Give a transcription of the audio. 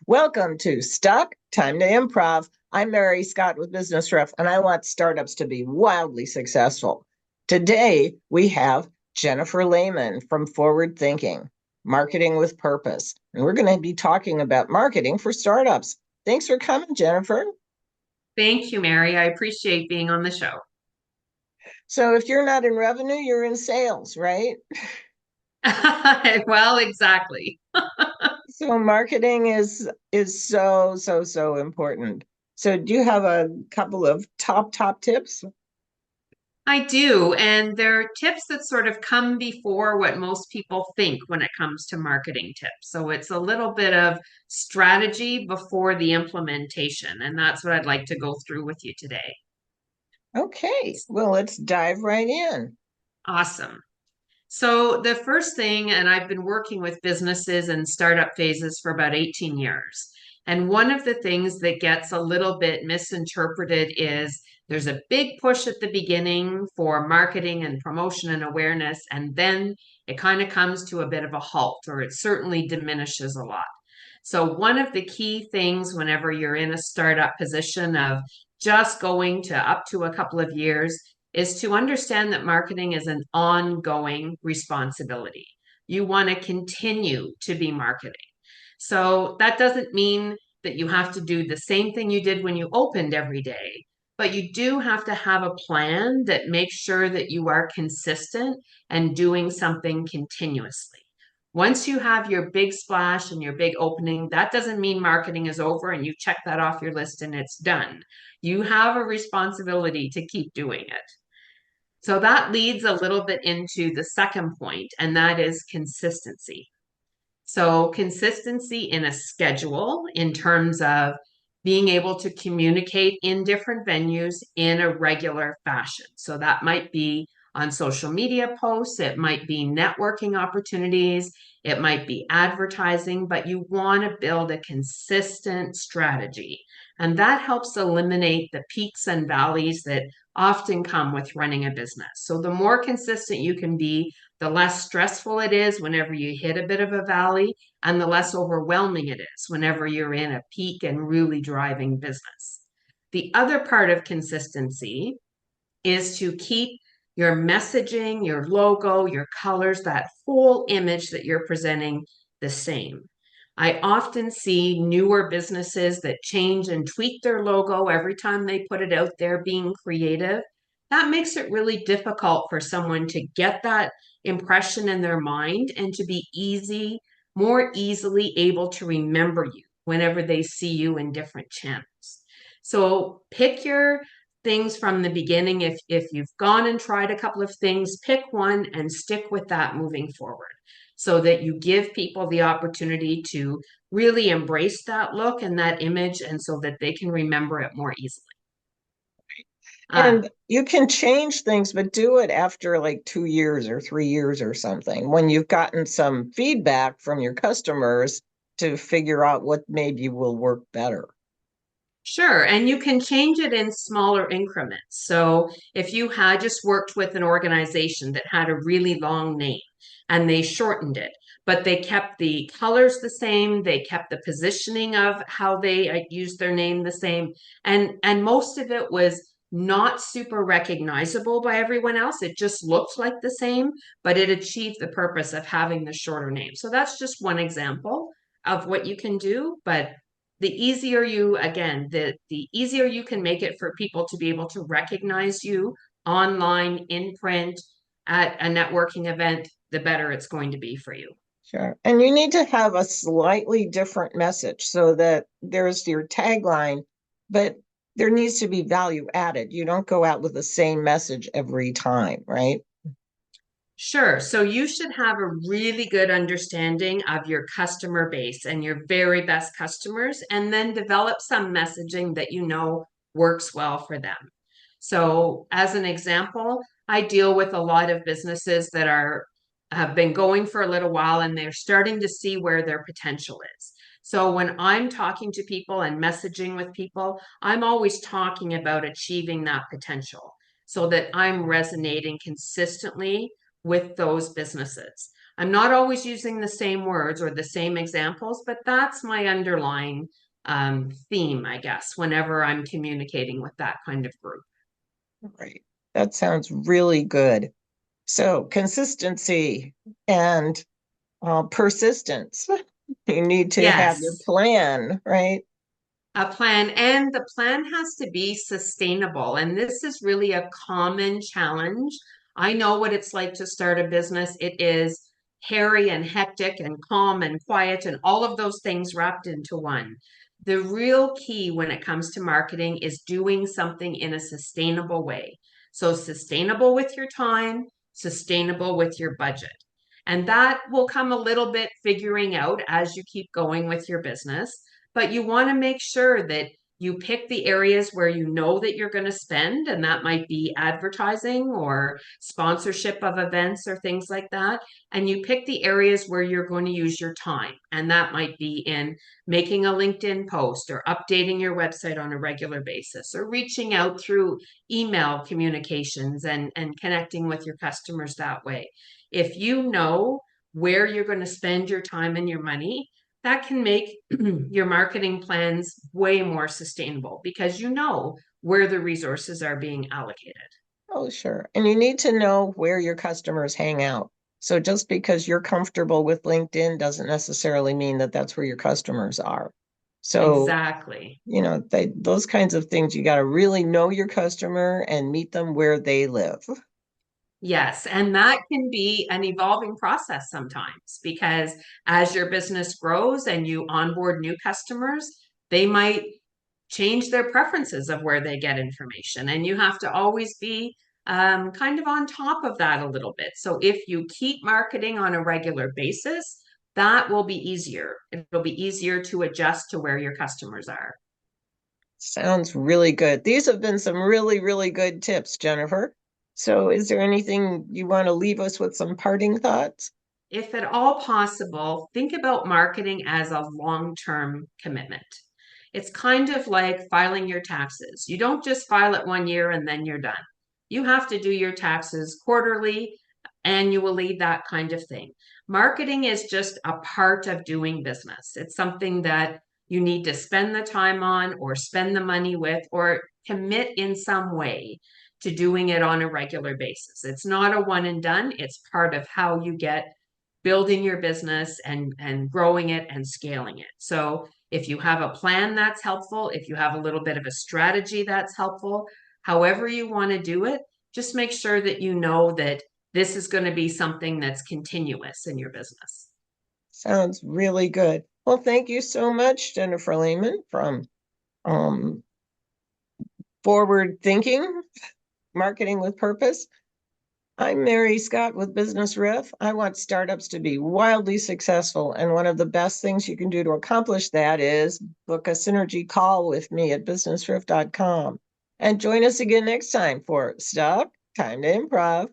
Welcome to Stuck, Time to Improv. I'm Mary Scott with Business Ref, and I want startups to be wildly successful. Today, we have Jennifer Layman from Forward Thinking, Marketing with Purpose. And we're going to be talking about marketing for startups. Thanks for coming, Jennifer. Thank you, Mary. I appreciate being on the show. So if you're not in revenue, you're in sales, right? Well, exactly. So marketing is so important. So do you have a couple of top tips? I do. And there are tips that sort of come before what most people think when it comes to marketing tips. So it's a little bit of strategy before the implementation. And that's what I'd like to go through with you today. Okay, well, let's dive right in. Awesome. So the first thing, and I've been working with businesses and startup phases for about 18 years. And one of the things that gets a little bit misinterpreted is there's a big push at the beginning for marketing and promotion and awareness, and then it kind of comes to a bit of a halt, or it certainly diminishes a lot. So one of the key things whenever you're in a startup position of just going to up to a couple of years is to understand that marketing is an ongoing responsibility. You want to continue to be marketing. So that doesn't mean that you have to do the same thing you did when you opened every day, but you do have to have a plan that makes sure that you are consistent and doing something continuously. Once you have your big splash and your big opening, that doesn't mean marketing is over and you check that off your list and it's done. You have a responsibility to keep doing it. So that leads a little bit into the second point, and that is consistency. So, consistency in a schedule in terms of being able to communicate in different venues in a regular fashion. So, that might be on social media posts, it might be networking opportunities, it might be advertising, but you want to build a consistent strategy. And that helps eliminate the peaks and valleys that often come with running a business. So, the more consistent you can be, the less stressful it is whenever you hit a bit of a valley, and the less overwhelming it is whenever you're in a peak and really driving business. The other part of consistency is to keep your messaging, your logo, your colors, that whole image that you're presenting the same. I often see newer businesses that change and tweak their logo every time they put it out there, being creative. That makes it really difficult for someone to get that impression in their mind and to be more easily able to remember you whenever they see you in different channels. So pick your things from the beginning. If you've gone and tried a couple of things, pick one and stick with that moving forward so that you give people the opportunity to really embrace that look and that image and so that they can remember it more easily. And you can change things, but do it after like 2 years or 3 years or something, when you've gotten some feedback from your customers to figure out what maybe will work better. Sure, and you can change it in smaller increments. So if you had just worked with an organization that had a really long name and they shortened it, but they kept the colors the same, they kept the positioning of how they used their name the same, and most of it was not super recognizable by everyone else. It just looked like the same, but it achieved the purpose of having the shorter name. So that's just one example of what you can do, but the easier you can make it for people to be able to recognize you online, in print, at a networking event, the better it's going to be for you. Sure. And you need to have a slightly different message so that there's your tagline, but there needs to be value added. You don't go out with the same message every time, right? Sure. So you should have a really good understanding of your customer base and your very best customers, and then develop some messaging that you know works well for them. So, as an example, I deal with a lot of businesses that have been going for a little while and they're starting to see where their potential is. So, when I'm talking to people and messaging with people, I'm always talking about achieving that potential so that I'm resonating consistently with those businesses. I'm not always using the same words or the same examples, but that's my underlying theme, I guess, whenever I'm communicating with that kind of group. Right. That sounds really good. So consistency and persistence. You need to have your Yes. plan, right? A plan, and the plan has to be sustainable. And this is really a common challenge. I know what it's like to start a business. It is hairy and hectic and calm and quiet and all of those things wrapped into one. The real key when it comes to marketing is doing something in a sustainable way. So, sustainable with your time, sustainable with your budget. And that will come a little bit figuring out as you keep going with your business, but you want to make sure that you pick the areas where you know that you're going to spend, and that might be advertising or sponsorship of events or things like that. And you pick the areas where you're going to use your time, and that might be in making a LinkedIn post or updating your website on a regular basis or reaching out through email communications and connecting with your customers that way. If you know where you're going to spend your time and your money, that can make your marketing plans way more sustainable because you know where the resources are being allocated. Oh, sure. And you need to know where your customers hang out. So just because you're comfortable with LinkedIn doesn't necessarily mean that that's where your customers are. So, Exactly. those kinds of things, you got to really know your customer and meet them where they live. Yes, and that can be an evolving process sometimes because as your business grows and you onboard new customers, they might change their preferences of where they get information. And you have to always be kind of on top of that a little bit. So if you keep marketing on a regular basis, that will be easier. It'll be easier to adjust to where your customers are. Sounds really good. These have been some really, really good tips, Jennifer. So is there anything you want to leave us with some parting thoughts? If at all possible, think about marketing as a long term commitment. It's kind of like filing your taxes. You don't just file it 1 year and then you're done. You have to do your taxes quarterly, annually, that kind of thing. Marketing is just a part of doing business. It's something that you need to spend the time on or spend the money with or commit in some way to doing it on a regular basis. It's not a one and done, it's part of how you get building your business and growing it and scaling it. So if you have a plan, that's helpful. If you have a little bit of a strategy, that's helpful. However you want to do it, just make sure that you know that this is going to be something that's continuous in your business. Sounds really good. Well, thank you so much, Jennifer Layman from um, Forward Thinking Marketing with Purpose. I'm Mary Scott with Business Riff. I want startups to be wildly successful. And one of the best things you can do to accomplish that is book a synergy call with me at businessriff.com. And join us again next time for Stop, Time to Improv.